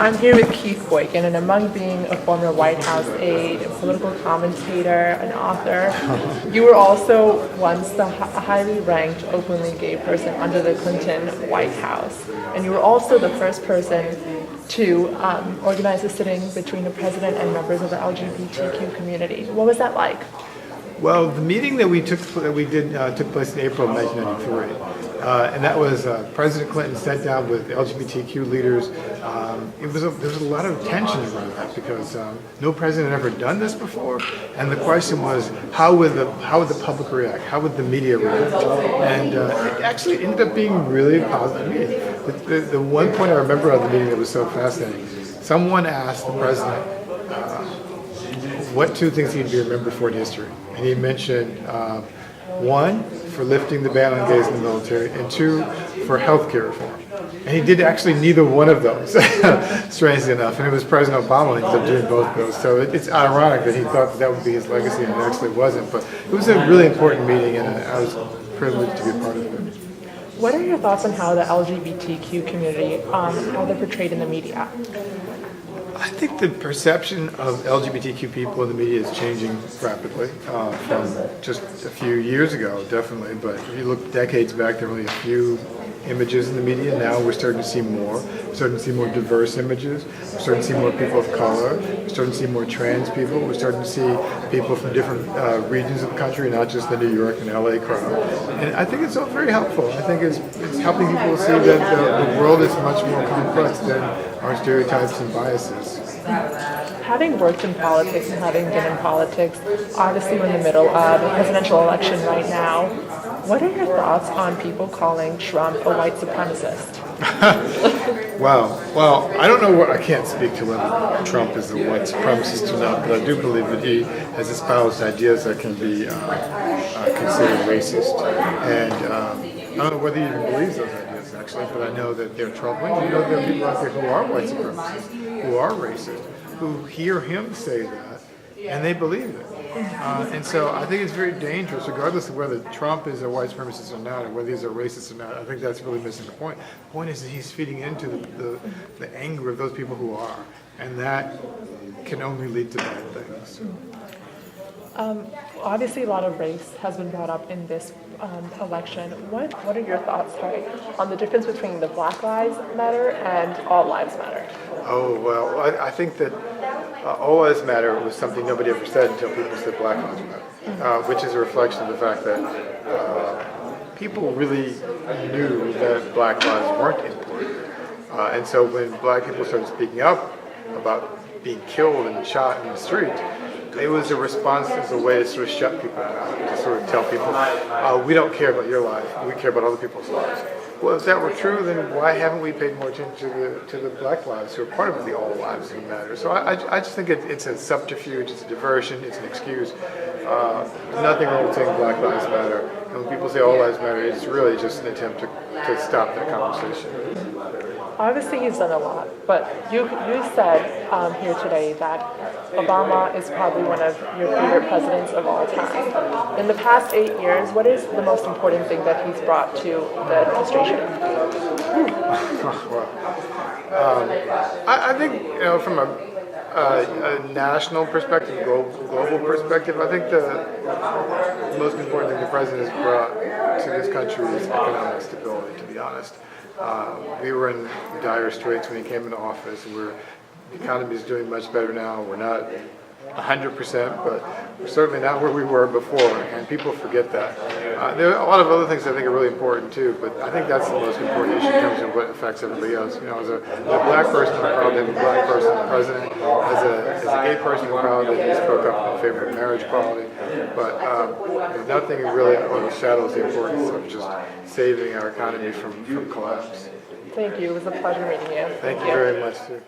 I'm here with Keith Boykin, and among being a former White House aide, a political commentator, an author, you were also once the highly ranked, openly gay person under the Clinton White House. And you were also the first person to organize a sitting between the president and members of the LGBTQ community. What was that like? Well, the meeting that we took place in April of 1993, and that was President Clinton sat down with LGBTQ leaders. There was a lot of tension around that because no president had ever done this before, and the question was how would the public react? How would the media react? And it actually ended up being really a positive meeting. The one point I remember of the meeting that was so fascinating, someone asked the president what two things he'd be remembered for in history. And he mentioned one, for lifting the ban on gays in the military, and two, for healthcare reform. And he did actually neither one of those, strangely enough. And it was President Obama who ended up doing both of those. So it's ironic that he thought that would be his legacy, and it actually wasn't. But it was a really important meeting, and I was privileged to be a part of it. What are your thoughts on how the LGBTQ community, how they're portrayed in the media? I think the perception of LGBTQ people in the media is changing rapidly from just a few years ago, definitely. But if you look decades back, there were only a few images in the media. Now we're starting to see more. We're starting to see more diverse images. We're starting to see more people of color. We're starting to see more trans people. We're starting to see people from different regions of the country, not just the New York and LA crowd. And I think it's all very helpful. I think it's helping people see that the world is much more complex than our stereotypes and biases. Having worked in politics and having been in politics, obviously we're in the middle of a presidential election right now. What are your thoughts on people calling Trump a white supremacist? Well, I don't know what, I can't speak to whether Trump is a white supremacist or not, but I do believe that he has espoused ideas that can be considered racist. And I don't know whether he even believes those ideas, actually, but I know that they're troubling. I know there are people out there who are white supremacists, who are racist, who hear him say that, and they believe it. And so I think it's very dangerous, regardless of whether Trump is a white supremacist or not, or whether he's a racist or not. I think that's really missing the point. The point is that he's feeding into the anger of those people who are, and that can only lead to bad things. Obviously, a lot of race has been brought up in this election. What are your thoughts, on the difference between the Black Lives Matter and All Lives Matter? Oh, well, I think that All Lives Matter was something nobody ever said until people said Black Lives Matter, which is a reflection of the fact that people really knew that Black lives weren't important. And so when Black people started speaking up about being killed and shot in the street, it was a response as a way to sort of shut people down, to sort of tell people, we don't care about your life, we care about other people's lives. Well, if that were true, then why haven't we paid more attention to the Black lives who are part of the All Lives Who Matter? So I just think it's a subterfuge, it's a diversion, it's an excuse. Nothing wrong with saying Black Lives Matter. And when people say All Lives Matter, it's really just an attempt to stop that conversation. Obviously, he's done a lot, but you said here today that Obama is probably one of your favorite presidents of all time. In the past 8 years, what is the most important thing that he's brought to the administration? I think, from a national perspective, global perspective, I think the most important thing the president has brought to this country is economic stability, to be honest. We were in dire straits when he came into office. The economy is doing much better now. We're not 100%, but we're certainly not where we were before, and people forget that. There are a lot of other things I think are really important too, but I think that's the most important issue in terms of what affects everybody else. As a Black person, I'm proud to have a Black person as president. As a gay person, I'm proud that he spoke up in favor of marriage equality. But nothing really overshadows the importance of just saving our economy from collapse. Thank you. It was a pleasure meeting you. Thank you very much, too.